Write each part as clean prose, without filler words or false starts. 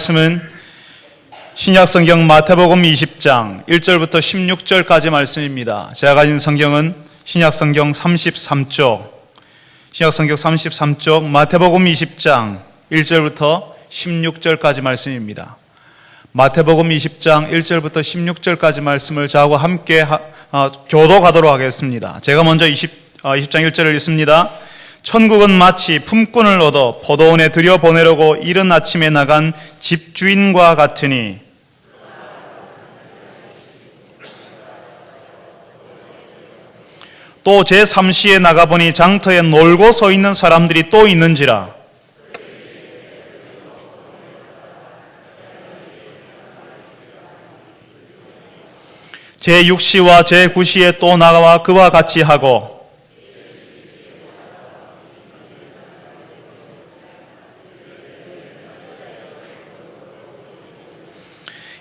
말씀은 신약성경 마태복음 20장 1절부터 16절까지 말씀입니다. 제가 가진 성경은 신약성경 33쪽, 마태복음 20장 1절부터 16절까지 말씀입니다. 마태복음 20장 1절부터 16절까지 말씀을 저하고 함께 교독하도록 하겠습니다. 제가 먼저 20장 1절을 읽습니다. 천국은 마치 품꾼을 얻어 포도원에 들여보내려고 이른 아침에 나간 집주인과 같으니 또 제3시에 나가보니 장터에 놀고 서 있는 사람들이 또 있는지라. 제6시와 제9시에 또 나가와 그와 같이 하고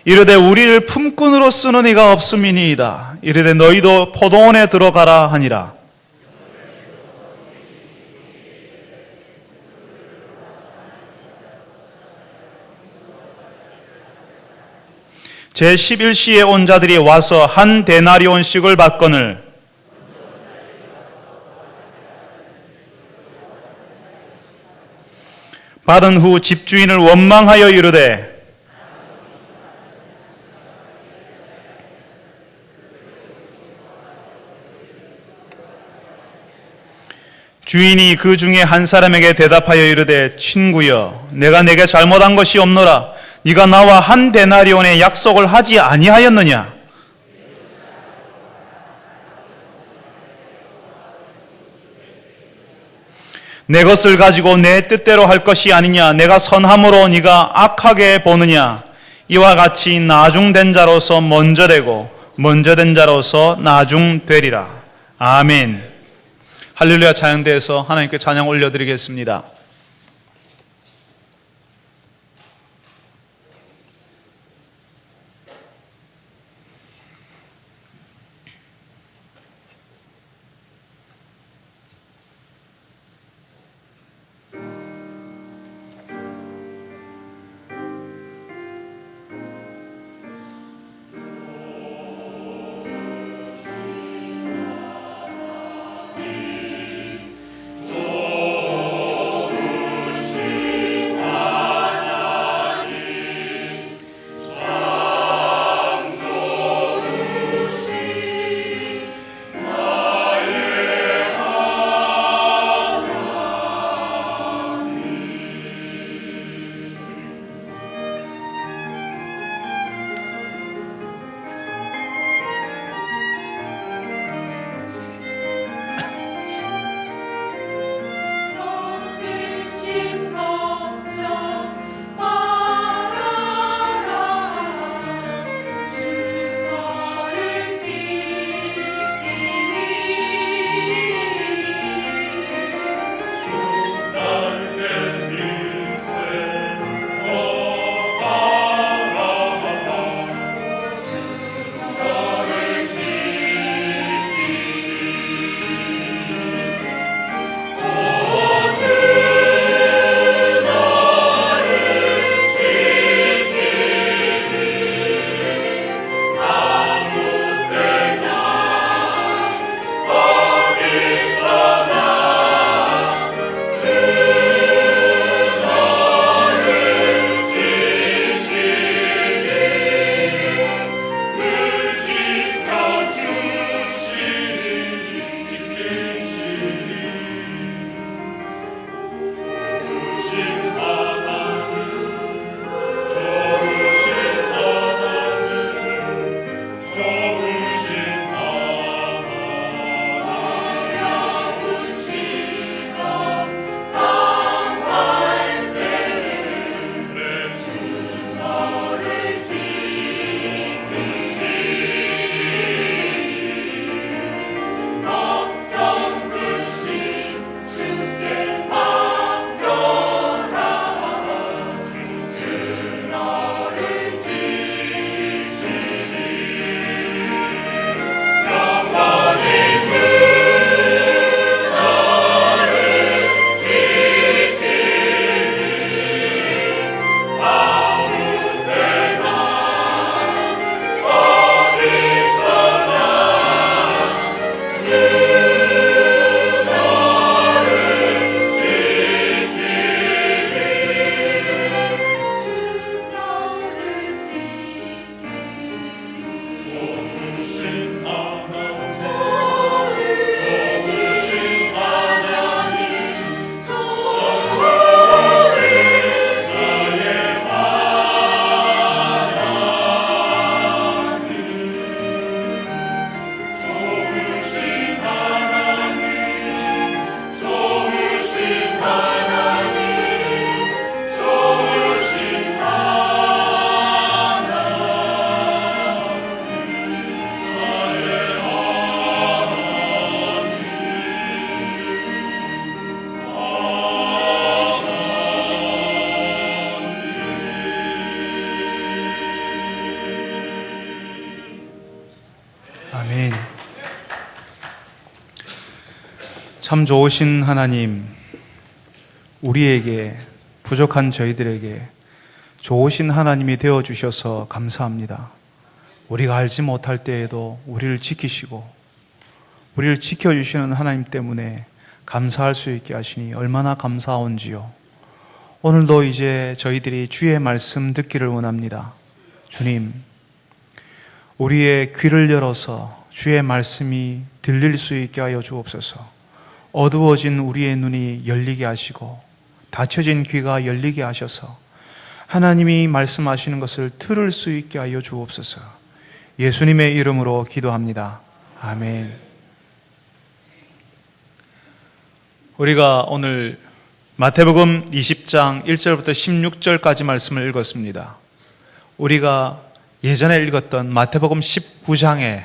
이르되 우리를 품꾼으로 쓰는 이가 없음이니이다. 이르되 너희도 포도원에 들어가라 하니라. 제11시에 온 자들이 와서 한 데나리온씩을 받거늘 받은 후 집주인을 원망하여 이르되 주인이 그 중에 한 사람에게 대답하여 이르되 친구여 내가 내게 잘못한 것이 없노라. 네가 나와 한 데나리온의 약속을 하지 아니하였느냐? 내 것을 가지고 내 뜻대로 할 것이 아니냐? 내가 선함으로 네가 악하게 보느냐? 이와 같이 나중된 자로서 먼저 되고 먼저 된 자로서 나중되리라. 아멘. 할렐루야. 찬양대에서 하나님께 찬양 올려드리겠습니다. 오 아멘. 참 좋으신 하나님, 우리에게, 부족한 저희들에게 좋으신 하나님이 되어주셔서 감사합니다. 우리가 알지 못할 때에도 우리를 지키시고 우리를 지켜주시는 하나님 때문에 감사할 수 있게 하시니 얼마나 감사한지요. 오늘도 이제 저희들이 주의 말씀 듣기를 원합니다. 주님, 우리의 귀를 열어서 주의 말씀이 들릴 수 있게 하여 주옵소서. 어두워진 우리의 눈이 열리게 하시고 닫혀진 귀가 열리게 하셔서 하나님이 말씀하시는 것을 들을 수 있게 하여 주옵소서. 예수님의 이름으로 기도합니다. 아멘. 우리가 오늘 마태복음 20장 1절부터 16절까지 말씀을 읽었습니다. 우리가 예전에 읽었던 마태복음 19장에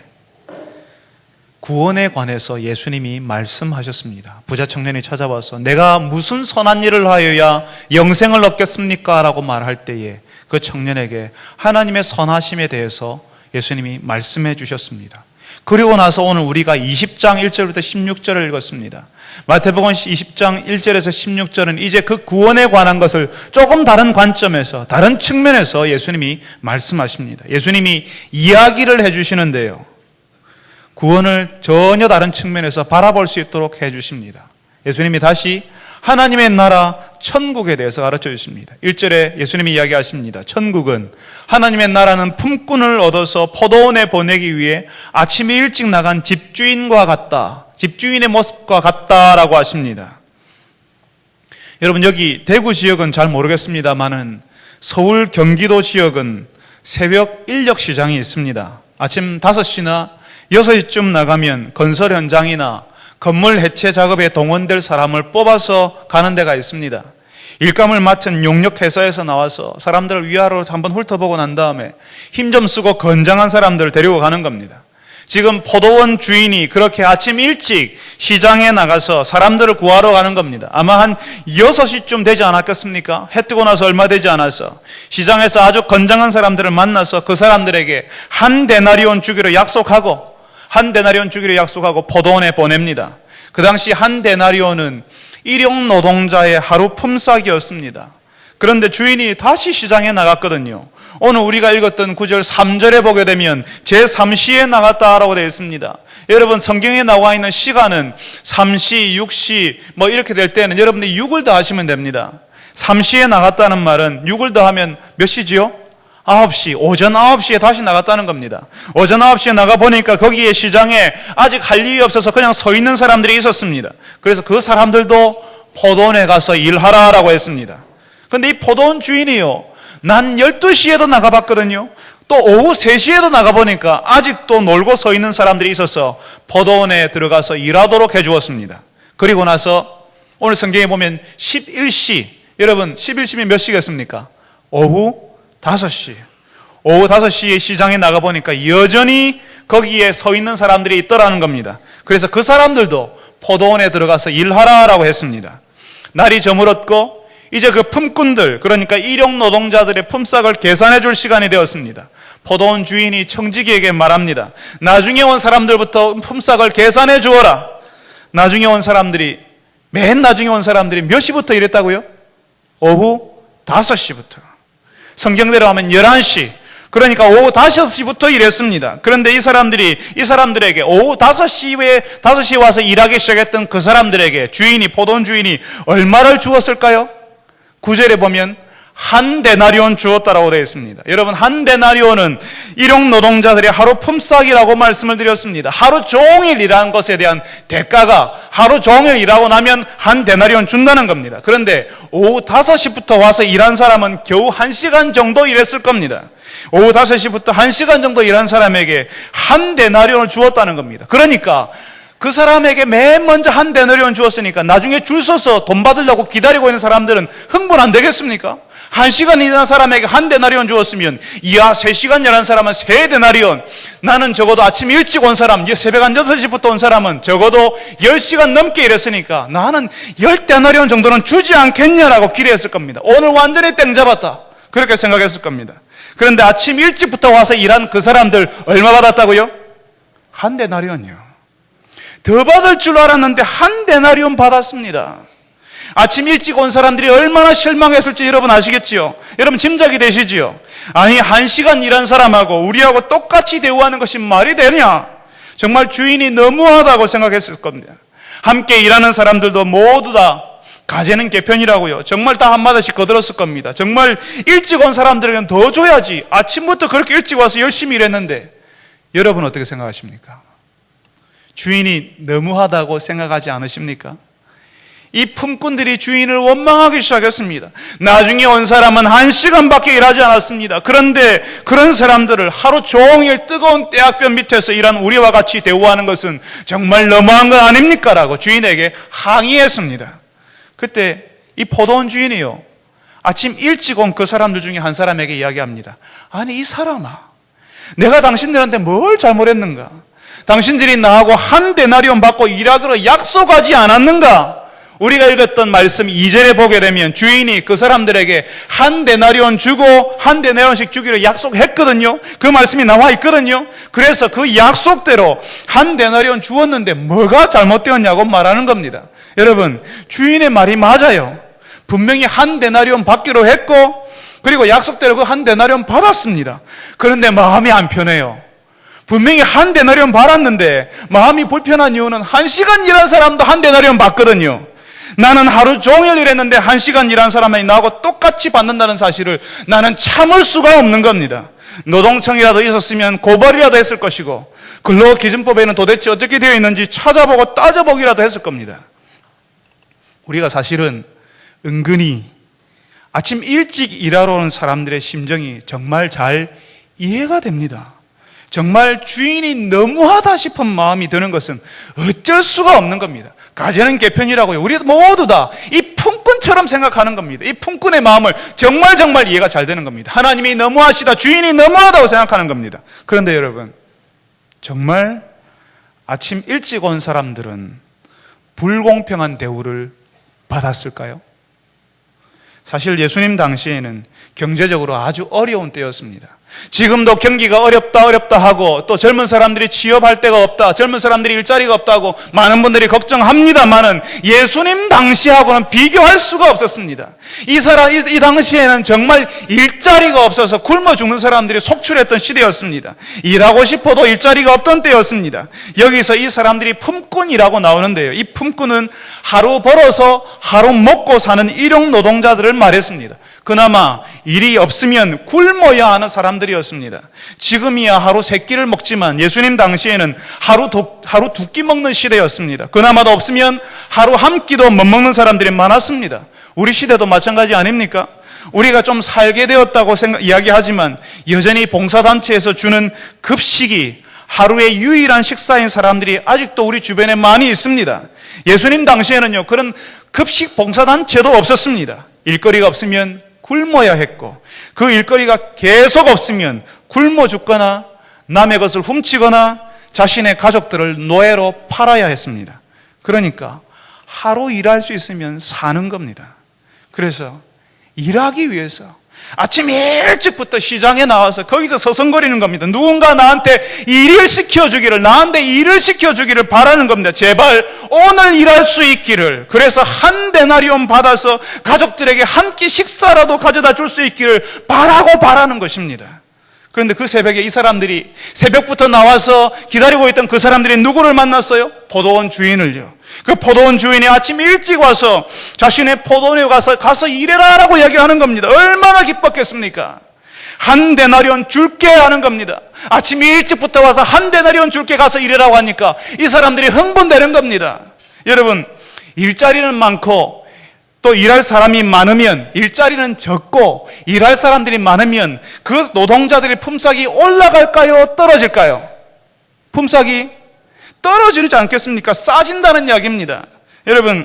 구원에 관해서 예수님이 말씀하셨습니다. 부자 청년이 찾아와서 내가 무슨 선한 일을 하여야 영생을 얻겠습니까? 라고 말할 때에 그 청년에게 하나님의 선하심에 대해서 예수님이 말씀해 주셨습니다. 그리고 나서 오늘 우리가 20장 1절부터 16절을 읽었습니다. 마태복음 20장 1절에서 16절은 이제 그 구원에 관한 것을 조금 다른 관점에서, 다른 측면에서 예수님이 말씀하십니다. 예수님이 이야기를 해주시는데요, 구원을 전혀 다른 측면에서 바라볼 수 있도록 해주십니다. 예수님이 다시 하나님의 나라 천국에 대해서 가르쳐 주십니다. 1절에 예수님이 이야기하십니다. 천국은, 하나님의 나라는 품꾼을 얻어서 포도원에 보내기 위해 아침에 일찍 나간 집주인과 같다. 집주인의 모습과 같다라고 하십니다. 여러분, 여기 대구 지역은 잘 모르겠습니다만은 서울 경기도 지역은 새벽 인력 시장이 있습니다. 아침 5시나 6시쯤 나가면 건설 현장이나 건물 해체 작업에 동원될 사람을 뽑아서 가는 데가 있습니다. 일감을 맡은 용역회사에서 나와서 사람들을 위아래로 한번 훑어보고 난 다음에 힘 좀 쓰고 건장한 사람들을 데리고 가는 겁니다. 지금 포도원 주인이 그렇게 아침 일찍 시장에 나가서 사람들을 구하러 가는 겁니다. 아마 한 6시쯤 되지 않았겠습니까? 해 뜨고 나서 얼마 되지 않아서 시장에서 아주 건장한 사람들을 만나서 그 사람들에게 한 데나리온 주기로 약속하고 포도원에 보냅니다. 그 당시 한 데나리온은 일용 노동자의 하루 품삯이었습니다. 그런데 주인이 다시 시장에 나갔거든요. 오늘 우리가 읽었던 9절 3절에 보게 되면 제3시에 나갔다라고 되어 있습니다. 여러분, 성경에 나와 있는 시간은 3시, 6시 이렇게 될 때는 여러분들이 6을 더하시면 됩니다. 3시에 나갔다는 말은 6을 더하면 몇 시지요? 9시, 오전 9시에 다시 나갔다는 겁니다. 오전 9시에 나가보니까 거기에 시장에 아직 할 일이 없어서 그냥 서 있는 사람들이 있었습니다. 그래서 그 사람들도 포도원에 가서 일하라라고 했습니다. 그런데 이 포도원 주인이요, 난 12시에도 나가봤거든요. 또 오후 3시에도 나가보니까 아직도 놀고 서 있는 사람들이 있어서 포도원에 들어가서 일하도록 해주었습니다. 그리고 나서 오늘 성경에 보면 11시, 여러분 11시면 몇 시겠습니까? 오후 5시. 오후 5시에 시장에 나가보니까 여전히 거기에 서 있는 사람들이 있더라는 겁니다. 그래서 그 사람들도 포도원에 들어가서 일하라라고 했습니다. 날이 저물었고 이제 그 품꾼들, 그러니까 일용 노동자들의 품삯을 계산해 줄 시간이 되었습니다. 포도원 주인이 청지기에게 말합니다. 나중에 온 사람들부터 품삯을 계산해 주어라. 나중에 온 사람들이, 맨 나중에 온 사람들이 몇 시부터 일했다고요? 오후 5시부터. 성경대로 하면 11시, 그러니까 오후 5시부터 일했습니다. 그런데 이 사람들에게 오후 5시에 와서 일하기 시작했던 그 사람들에게 포도원 주인이 얼마를 주었을까요? 9절에 보면 한 데나리온 주었다라고 되어 있습니다. 여러분, 한 데나리온은 일용 노동자들의 하루 품삯이라고 말씀을 드렸습니다. 하루 종일 일한 것에 대한 대가가 하루 종일 일하고 나면 한 데나리온 준다는 겁니다. 그런데 오후 5시부터 와서 일한 사람은 겨우 1시간 정도 일했을 겁니다. 오후 5시부터 1시간 정도 일한 사람에게 한 데나리온을 주었다는 겁니다. 그러니까 그 사람에게 맨 먼저 한 데나리온 주었으니까 나중에 줄 서서 돈 받으려고 기다리고 있는 사람들은 흥분 안 되겠습니까? 1시간 일한 사람에게 한 데나리온 주었으면, 이야, 3시간 일한 사람은 3데나리온, 나는 적어도 아침 일찍 온 사람, 새벽 한 6시부터 온 사람은 적어도 10시간 넘게 일했으니까 나는 10데나리온 정도는 주지 않겠냐라고 기대했을 겁니다. 오늘 완전히 땡 잡았다, 그렇게 생각했을 겁니다. 그런데 아침 일찍부터 와서 일한 그 사람들 얼마 받았다고요? 한 데나리온이요. 더 받을 줄 알았는데 한 데나리온 받았습니다. 아침 일찍 온 사람들이 얼마나 실망했을지 여러분 아시겠지요? 여러분 짐작이 되시지요? 아니 1시간 일한 사람하고 우리하고 똑같이 대우하는 것이 말이 되냐? 정말 주인이 너무하다고 생각했을 겁니다. 함께 일하는 사람들도 모두 다 가재는 개편이라고요. 정말 다 한마디씩 거들었을 겁니다. 정말 일찍 온 사람들에게는 더 줘야지. 아침부터 그렇게 일찍 와서 열심히 일했는데 여러분 어떻게 생각하십니까? 주인이 너무하다고 생각하지 않으십니까? 이 품꾼들이 주인을 원망하기 시작했습니다. 나중에 온 사람은 1시간밖에 일하지 않았습니다. 그런데 그런 사람들을 하루 종일 뜨거운 떼약볕 밑에서 일한 우리와 같이 대우하는 것은 정말 너무한 거 아닙니까? 라고 주인에게 항의했습니다. 그때 이 포도원 주인이요, 아침 일찍 온 그 사람들 중에 한 사람에게 이야기합니다. 아니 이 사람아, 내가 당신들한테 뭘 잘못했는가? 당신들이 나하고 한 데나리온 받고 일하기로 약속하지 않았는가? 우리가 읽었던 말씀 2절에 보게 되면 주인이 그 사람들에게 한 데나리온 주고 한 데나리온씩 주기로 약속했거든요. 그 말씀이 나와 있거든요. 그래서 그 약속대로 한 데나리온 주었는데 뭐가 잘못되었냐고 말하는 겁니다. 여러분, 주인의 말이 맞아요. 분명히 한 데나리온 받기로 했고 그리고 약속대로 그 한 데나리온 받았습니다. 그런데 마음이 안 편해요. 분명히 한 데나리온 받았는데 마음이 불편한 이유는 1시간 일한 사람도 한 데나리온 받거든요. 나는 하루 종일 일했는데 1시간 일한 사람이 나하고 똑같이 받는다는 사실을 나는 참을 수가 없는 겁니다. 노동청이라도 있었으면 고발이라도 했을 것이고 근로기준법에는 도대체 어떻게 되어 있는지 찾아보고 따져보기라도 했을 겁니다. 우리가 사실은 은근히 아침 일찍 일하러 오는 사람들의 심정이 정말 잘 이해가 됩니다. 정말 주인이 너무하다 싶은 마음이 드는 것은 어쩔 수가 없는 겁니다. 가재는 개편이라고요. 우리 모두 다 이 품꾼처럼 생각하는 겁니다. 이 품꾼의 마음을 정말 이해가 잘 되는 겁니다. 하나님이 너무하시다, 주인이 너무하다고 생각하는 겁니다. 그런데 여러분, 정말 아침 일찍 온 사람들은 불공평한 대우를 받았을까요? 사실 예수님 당시에는 경제적으로 아주 어려운 때였습니다. 지금도 경기가 어렵다 하고 또 젊은 사람들이 취업할 데가 없다, 젊은 사람들이 일자리가 없다고 많은 분들이 걱정합니다만은 예수님 당시하고는 비교할 수가 없었습니다. 이 당시에는 정말 일자리가 없어서 굶어 죽는 사람들이 속출했던 시대였습니다. 일하고 싶어도 일자리가 없던 때였습니다. 여기서 이 사람들이 품꾼이라고 나오는데요, 이 품꾼은 하루 벌어서 하루 먹고 사는 일용 노동자들을 말했습니다. 그나마 일이 없으면 굶어야 하는 사람들이었습니다. 지금이야 하루 3끼를 먹지만 예수님 당시에는 하루 2끼 먹는 시대였습니다. 그나마도 없으면 하루 1끼도 못 먹는 사람들이 많았습니다. 우리 시대도 마찬가지 아닙니까? 우리가 좀 살게 되었다고 이야기하지만 여전히 봉사단체에서 주는 급식이 하루의 유일한 식사인 사람들이 아직도 우리 주변에 많이 있습니다. 예수님 당시에는요, 그런 급식 봉사단체도 없었습니다. 일거리가 없으면 굶어야 했고 그 일거리가 계속 없으면 굶어 죽거나 남의 것을 훔치거나 자신의 가족들을 노예로 팔아야 했습니다. 그러니까 하루 일할 수 있으면 사는 겁니다. 그래서 일하기 위해서 아침 일찍부터 시장에 나와서 거기서 서성거리는 겁니다. 누군가 나한테 일을 시켜주기를 바라는 겁니다. 제발 오늘 일할 수 있기를. 그래서 한 데나리온 받아서 가족들에게 한 끼 식사라도 가져다 줄 수 있기를 바라는 것입니다. 그런데 그 새벽에 이 사람들이 새벽부터 나와서 기다리고 있던 그 사람들이 누구를 만났어요? 포도원 주인을요. 그 포도원 주인이 아침 일찍 와서 자신의 포도원에 가서 일해라 라고 이야기하는 겁니다. 얼마나 기뻤겠습니까? 한 데나리온 줄게 하는 겁니다. 아침 일찍부터 와서 한 데나리온 줄게 가서 일해라고 하니까 이 사람들이 흥분되는 겁니다. 여러분, 일자리는 많고 또 일할 사람이 많으면, 일자리는 적고 일할 사람들이 많으면 그 노동자들의 품삯이 올라갈까요? 떨어질까요? 품삯이 떨어지지 않겠습니까? 싸진다는 이야기입니다. 여러분,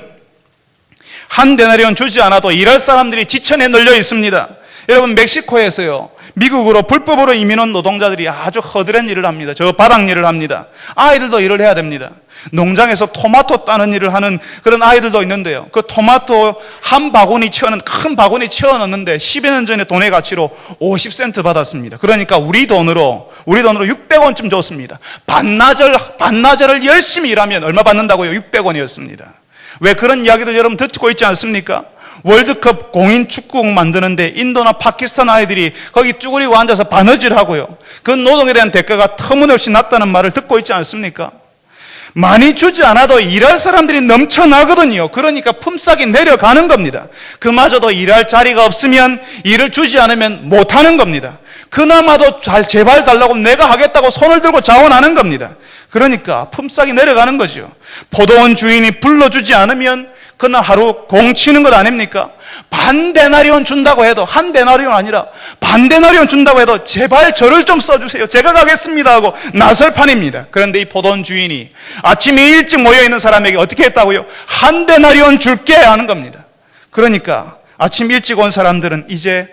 한 데나리온 주지 않아도 일할 사람들이 지천에 널려 있습니다. 여러분, 멕시코에서요, 미국으로 불법으로 이민 온 노동자들이 아주 허드렛 일을 합니다. 저 바닥 일을 합니다. 아이들도 일을 해야 됩니다. 농장에서 토마토 따는 일을 하는 그런 아이들도 있는데요. 그 토마토 한 바구니 큰 바구니 채워 넣는데 10여 년 전에 돈의 가치로 50센트 받았습니다. 그러니까 우리 돈으로 600원쯤 줬습니다. 반나절을 열심히 일하면 얼마 받는다고요? 600원이었습니다. 왜 그런 이야기들 여러분 듣고 있지 않습니까? 월드컵 공인 축구국 만드는데 인도나 파키스탄 아이들이 거기 쭈그리고 앉아서 바느질하고요. 그 노동에 대한 대가가 터무니없이 낮다는 말을 듣고 있지 않습니까? 많이 주지 않아도 일할 사람들이 넘쳐나거든요. 그러니까 품삯이 내려가는 겁니다. 그마저도 일할 자리가 없으면 일을 주지 않으면 못하는 겁니다. 그나마도 제발 달라고 내가 하겠다고 손을 들고 자원하는 겁니다. 그러니까 품삯이 내려가는 거죠. 포도원 주인이 불러주지 않으면 그날 하루 공치는 것 아닙니까? 반데나리온 준다고 해도, 한 데나리온 아니라 반데나리온 준다고 해도 제발 저를 좀 써주세요. 제가 가겠습니다 하고 나설 판입니다. 그런데 이 포도원 주인이 아침에 일찍 모여있는 사람에게 어떻게 했다고요? 한 데나리온 줄게 하는 겁니다. 그러니까 아침 일찍 온 사람들은 이제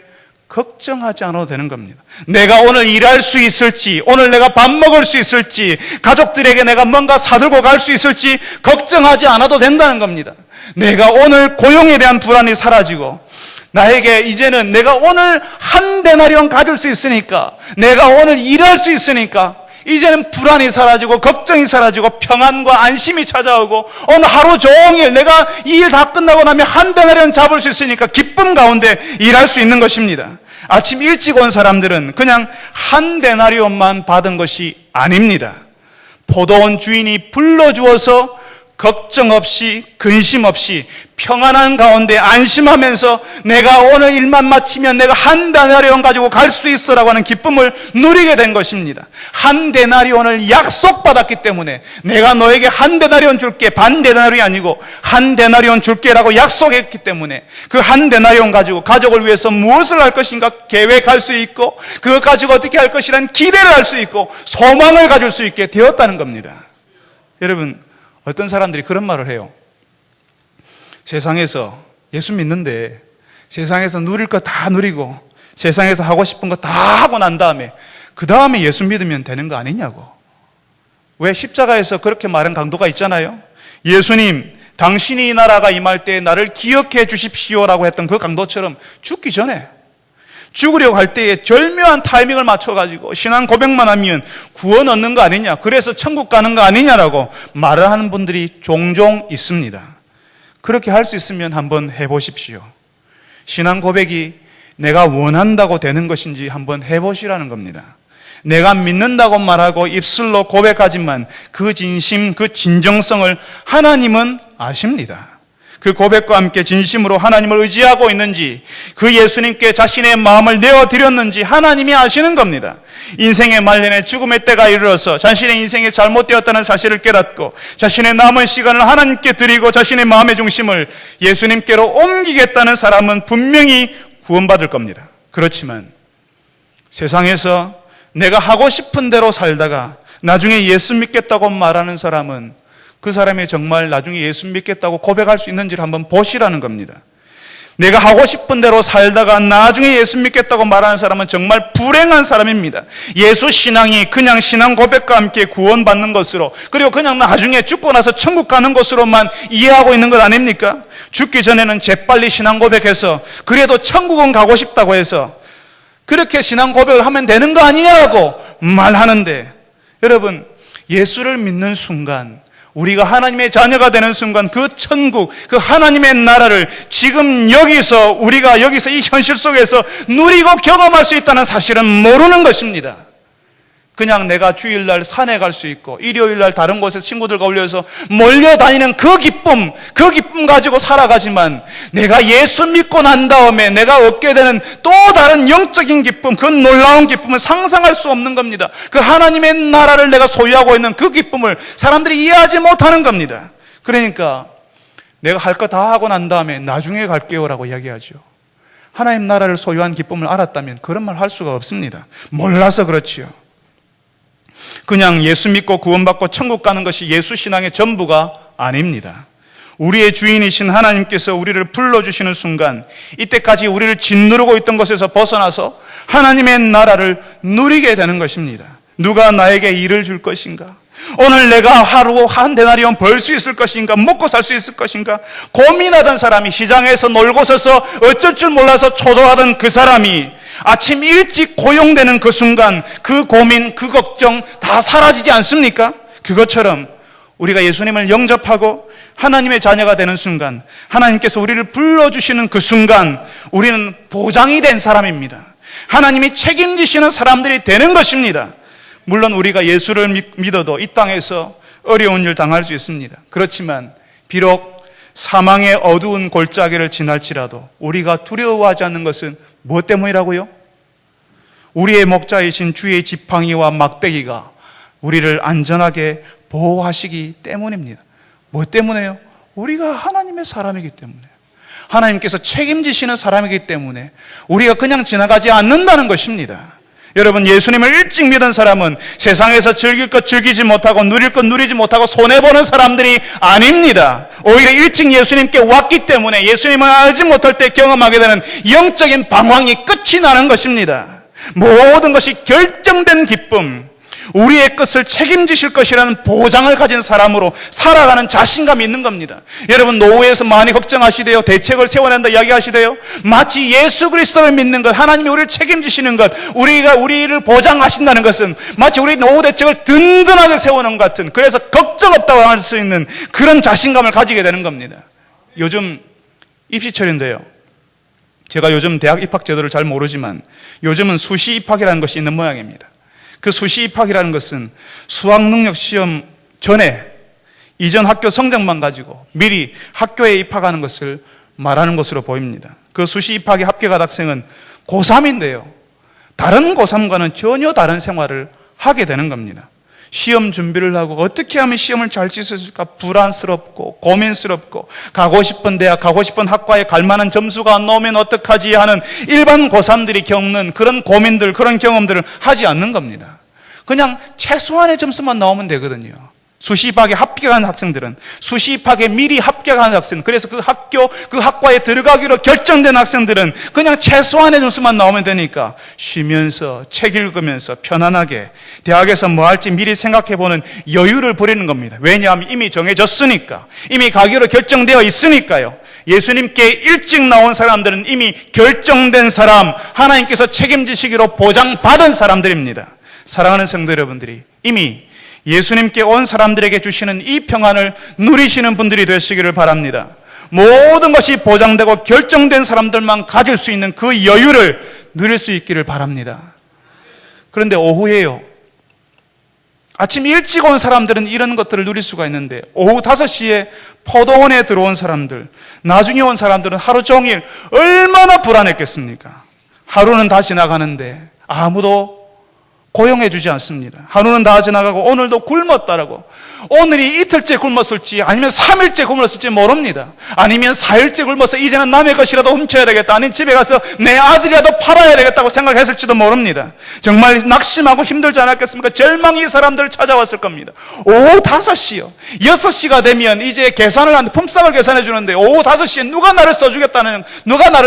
걱정하지 않아도 되는 겁니다. 내가 오늘 일할 수 있을지, 오늘 내가 밥 먹을 수 있을지, 가족들에게 내가 뭔가 사들고 갈 수 있을지 걱정하지 않아도 된다는 겁니다. 내가 오늘 고용에 대한 불안이 사라지고, 나에게 이제는 내가 오늘 한 데나리온 가질 수 있으니까, 내가 오늘 일할 수 있으니까 이제는 불안이 사라지고 걱정이 사라지고 평안과 안심이 찾아오고, 오늘 하루 종일 내가 이 일 다 끝나고 나면 한 데나리온 잡을 수 있으니까 기쁨 가운데 일할 수 있는 것입니다. 아침 일찍 온 사람들은 그냥 한 데나리온만 받은 것이 아닙니다. 포도원 주인이 불러주어서 걱정 없이 근심 없이 평안한 가운데 안심하면서 내가 오늘 일만 마치면 내가 한 데나리온 가지고 갈 수 있어라고 하는 기쁨을 누리게 된 것입니다. 한 데나리온을 약속받았기 때문에 내가 너에게 한 데나리온 줄게, 반 데나리온이 아니고 한 데나리온 줄게라고 약속했기 때문에 그 한 데나리온 가지고 가족을 위해서 무엇을 할 것인가 계획할 수 있고, 그것 가지고 어떻게 할 것이라는 기대를 할 수 있고 소망을 가질 수 있게 되었다는 겁니다. 여러분, 어떤 사람들이 그런 말을 해요. 세상에서 예수 믿는데 세상에서 누릴 거 다 누리고 세상에서 하고 싶은 거 다 하고 난 다음에 그 다음에 예수 믿으면 되는 거 아니냐고. 왜? 십자가에서 그렇게 말한 강도가 있잖아요. 예수님, 당신이 이 나라가 임할 때 나를 기억해 주십시오라고 했던 그 강도처럼 죽기 전에, 죽으려고 할 때에 절묘한 타이밍을 맞춰가지고 신앙 고백만 하면 구원 얻는 거 아니냐, 그래서 천국 가는 거 아니냐라고 말을 하는 분들이 종종 있습니다. 그렇게 할 수 있으면 한번 해보십시오. 신앙 고백이 내가 원한다고 되는 것인지 한번 해보시라는 겁니다. 내가 믿는다고 말하고 입술로 고백하지만 그 진심, 그 진정성을 하나님은 아십니다. 그 고백과 함께 진심으로 하나님을 의지하고 있는지, 그 예수님께 자신의 마음을 내어드렸는지 하나님이 아시는 겁니다. 인생의 말년에 죽음의 때가 이르러서 자신의 인생이 잘못되었다는 사실을 깨닫고 자신의 남은 시간을 하나님께 드리고 자신의 마음의 중심을 예수님께로 옮기겠다는 사람은 분명히 구원받을 겁니다. 그렇지만 세상에서 내가 하고 싶은 대로 살다가 나중에 예수 믿겠다고 말하는 사람은 그 사람이 정말 나중에 예수 믿겠다고 고백할 수 있는지를 한번 보시라는 겁니다. 내가 하고 싶은 대로 살다가 나중에 예수 믿겠다고 말하는 사람은 정말 불행한 사람입니다. 예수 신앙이 그냥 신앙 고백과 함께 구원받는 것으로, 그리고 그냥 나중에 죽고 나서 천국 가는 것으로만 이해하고 있는 것 아닙니까? 죽기 전에는 재빨리 신앙 고백해서 그래도 천국은 가고 싶다고 해서 그렇게 신앙 고백을 하면 되는 거 아니냐고 말하는데, 여러분, 예수를 믿는 순간, 우리가 하나님의 자녀가 되는 순간 그 천국, 그 하나님의 나라를 지금 우리가 여기서 이 현실 속에서 누리고 경험할 수 있다는 사실은 모르는 것입니다. 그냥 내가 주일날 산에 갈 수 있고 일요일날 다른 곳에 친구들과 어울려서 몰려다니는 그 기쁨 가지고 살아가지만, 내가 예수 믿고 난 다음에 내가 얻게 되는 또 다른 영적인 기쁨, 그 놀라운 기쁨은 상상할 수 없는 겁니다. 그 하나님의 나라를 내가 소유하고 있는 그 기쁨을 사람들이 이해하지 못하는 겁니다. 그러니까 내가 할 거 다 하고 난 다음에 나중에 갈게요라고 이야기하죠. 하나님 나라를 소유한 기쁨을 알았다면 그런 말 할 수가 없습니다. 몰라서 그렇지요. 그냥 예수 믿고 구원받고 천국 가는 것이 예수 신앙의 전부가 아닙니다. 우리의 주인이신 하나님께서 우리를 불러주시는 순간, 이때까지 우리를 짓누르고 있던 것에서 벗어나서 하나님의 나라를 누리게 되는 것입니다. 누가 나에게 일을 줄 것인가? 오늘 내가 하루 한 데나리온 벌 수 있을 것인가? 먹고 살 수 있을 것인가? 고민하던 사람이, 시장에서 놀고 서서 어쩔 줄 몰라서 초조하던 그 사람이 아침 일찍 고용되는 그 순간, 그 고민, 그 걱정 다 사라지지 않습니까? 그것처럼 우리가 예수님을 영접하고 하나님의 자녀가 되는 순간, 하나님께서 우리를 불러주시는 그 순간 우리는 보장이 된 사람입니다. 하나님이 책임지시는 사람들이 되는 것입니다. 물론 우리가 예수를 믿어도 이 땅에서 어려운 일 당할 수 있습니다. 그렇지만 비록 사망의 어두운 골짜기를 지날지라도 우리가 두려워하지 않는 것은 무엇 때문이라고요? 우리의 목자이신 주의 지팡이와 막대기가 우리를 안전하게 보호하시기 때문입니다. 무엇 때문에요? 우리가 하나님의 사람이기 때문에, 하나님께서 책임지시는 사람이기 때문에 우리가 그냥 지나가지 않는다는 것입니다. 여러분, 예수님을 일찍 믿은 사람은 세상에서 즐길 것 즐기지 못하고 누릴 것 누리지 못하고 손해보는 사람들이 아닙니다. 오히려 일찍 예수님께 왔기 때문에 예수님을 알지 못할 때 경험하게 되는 영적인 방황이 끝이 나는 것입니다. 모든 것이 결정된 기쁨, 우리의 것을 책임지실 것이라는 보장을 가진 사람으로 살아가는 자신감이 있는 겁니다. 여러분, 노후에서 많이 걱정하시대요. 대책을 세워낸다 이야기하시대요. 마치 예수 그리스도를 믿는 것, 하나님이 우리를 책임지시는 것, 우리를 보장하신다는 것은 마치 우리 노후 대책을 든든하게 세우는 것 같은, 그래서 걱정 없다고 할 수 있는 그런 자신감을 가지게 되는 겁니다. 요즘 입시철인데요, 제가 요즘 대학 입학 제도를 잘 모르지만 요즘은 수시 입학이라는 것이 있는 모양입니다. 그 수시 입학이라는 것은 수학 능력 시험 전에 이전 학교 성적만 가지고 미리 학교에 입학하는 것을 말하는 것으로 보입니다. 그 수시 입학에 합격한 학생은 고3인데요, 다른 고3과는 전혀 다른 생활을 하게 되는 겁니다. 시험 준비를 하고 어떻게 하면 시험을 잘 칠 수 있을까 불안스럽고 고민스럽고, 가고 싶은 대학, 가고 싶은 학과에 갈 만한 점수가 안 나오면 어떡하지 하는 일반 고3들이 겪는 그런 고민들, 그런 경험들을 하지 않는 겁니다. 그냥 최소한의 점수만 나오면 되거든요. 수시 입학에 합격한 학생들은, 수시 입학에 미리 합격한 학생, 그래서 그 학교, 그 학과에 들어가기로 결정된 학생들은 그냥 최소한의 점수만 나오면 되니까 쉬면서 책 읽으면서 편안하게 대학에서 뭐 할지 미리 생각해보는 여유를 부리는 겁니다. 왜냐하면 이미 정해졌으니까, 이미 가기로 결정되어 있으니까요. 예수님께 일찍 나온 사람들은 이미 결정된 사람, 하나님께서 책임지시기로 보장받은 사람들입니다. 사랑하는 성도 여러분들이 이미 예수님께 온 사람들에게 주시는 이 평안을 누리시는 분들이 되시기를 바랍니다. 모든 것이 보장되고 결정된 사람들만 가질 수 있는 그 여유를 누릴 수 있기를 바랍니다. 그런데 오후에요, 아침 일찍 온 사람들은 이런 것들을 누릴 수가 있는데 오후 5시에 포도원에 들어온 사람들, 나중에 온 사람들은 하루 종일 얼마나 불안했겠습니까? 하루는 다 지나가는데 아무도 고용해 주지 않습니다. 하루는 다 지나가고 오늘도 굶었다라고. 오늘이 이틀째 굶었을지 아니면 3일째 굶었을지 모릅니다. 아니면 4일째 굶어서 이제는 남의 것이라도 훔쳐야 되겠다, 아니면 집에 가서 내 아들이라도 팔아야 되겠다고 생각했을지도 모릅니다. 정말 낙심하고 힘들지 않았겠습니까? 절망이 이 사람들을 찾아왔을 겁니다. 오후 5시요 6시가 되면 이제 계산을 하는데, 품삯을 계산해 주는데 오후 5시에 누가 나를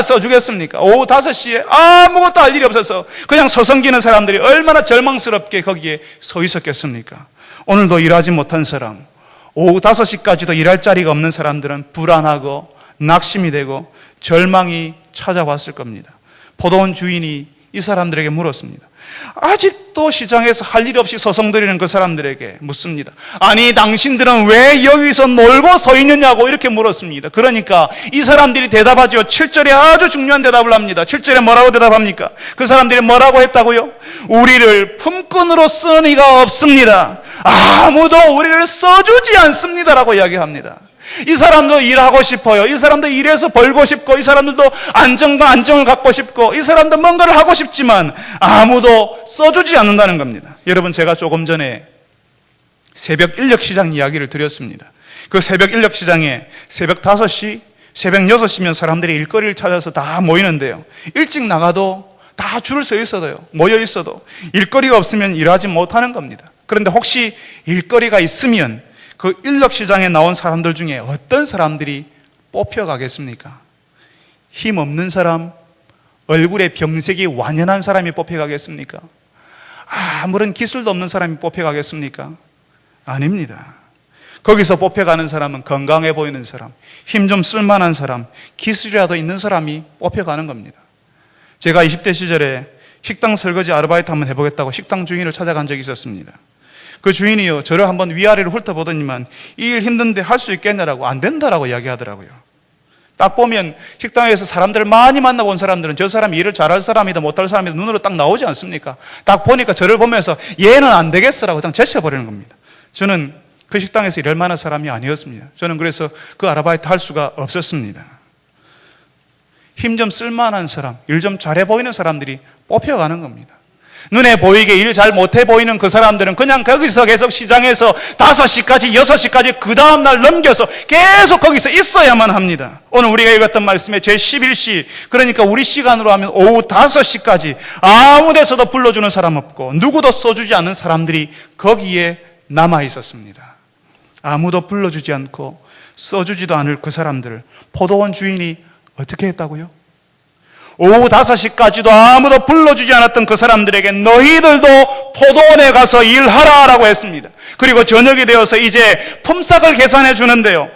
써주겠습니까? 오후 5시에 아무것도 할 일이 없어서 그냥 서성기는 사람들이 얼마나 절망스럽게 거기에 서 있었겠습니까? 오늘도 일하지 못한 사람, 오후 5시까지도 일할 자리가 없는 사람들은 불안하고 낙심이 되고 절망이 찾아왔을 겁니다. 포도원 주인이 이 사람들에게 물었습니다. 아직도 시장에서 할 일 없이 서성거리는 그 사람들에게 묻습니다. 아니, 당신들은 왜 여기서 놀고 서 있느냐고 이렇게 물었습니다. 그러니까 이 사람들이 대답하죠. 7절에 아주 중요한 대답을 합니다. 7절에 뭐라고 대답합니까? 그 사람들이 뭐라고 했다고요? 우리를 품꾼으로 쓰는 이가 없습니다. 아무도 우리를 써주지 않습니다라고 이야기합니다. 이 사람도 일하고 싶어요. 이 사람도 일해서 벌고 싶고, 이 사람들도 안정과 안정을 갖고 싶고, 이 사람도 뭔가를 하고 싶지만 아무도 써주지 않는다는 겁니다. 여러분, 제가 조금 전에 새벽 인력시장 이야기를 드렸습니다. 그 새벽 인력시장에 새벽 5시, 새벽 6시면 사람들이 일거리를 찾아서 다 모이는데요, 일찍 나가도 다 줄을 서 있어도요, 모여 있어도 일거리가 없으면 일하지 못하는 겁니다. 그런데 혹시 일거리가 있으면 그 인력시장에 나온 사람들 중에 어떤 사람들이 뽑혀가겠습니까? 힘없는 사람, 얼굴에 병색이 완연한 사람이 뽑혀가겠습니까? 아무런 기술도 없는 사람이 뽑혀가겠습니까? 아닙니다. 거기서 뽑혀가는 사람은 건강해 보이는 사람, 힘 좀 쓸만한 사람, 기술이라도 있는 사람이 뽑혀가는 겁니다. 제가 20대 시절에 식당 설거지 아르바이트 한번 해보겠다고 식당 주인을 찾아간 적이 있었습니다. 그 주인이요, 저를 한번 위아래로 훑어보더니만 이 일 힘든데 할 수 있겠냐라고, 안 된다라고 이야기하더라고요. 딱 보면 식당에서 사람들을 많이 만나본 사람들은 저 사람이 일을 잘할 사람이다 못할 사람이다 눈으로 딱 나오지 않습니까? 딱 보니까 저를 보면서 얘는 안 되겠어라고 그냥 제쳐버리는 겁니다. 저는 그 식당에서 일할 만한 사람이 아니었습니다. 저는 그래서 그 아르바이트 할 수가 없었습니다. 힘 좀 쓸만한 사람, 일 좀 잘해 보이는 사람들이 뽑혀가는 겁니다. 눈에 보이게 일 잘 못해 보이는 그 사람들은 그냥 거기서 계속 시장에서 5시까지 6시까지 그 다음날 넘겨서 계속 거기서 있어야만 합니다. 오늘 우리가 읽었던 말씀에 제11시, 그러니까 우리 시간으로 하면 오후 5시까지 아무 데서도 불러주는 사람 없고 누구도 써주지 않는 사람들이 거기에 남아 있었습니다. 아무도 불러주지 않고 써주지도 않을 그 사람들을 포도원 주인이 어떻게 했다고요? 오후 5시까지도 아무도 불러주지 않았던 그 사람들에게 너희들도 포도원에 가서 일하라라고 했습니다. 그리고 저녁이 되어서 이제 품삯을 계산해 주는데요.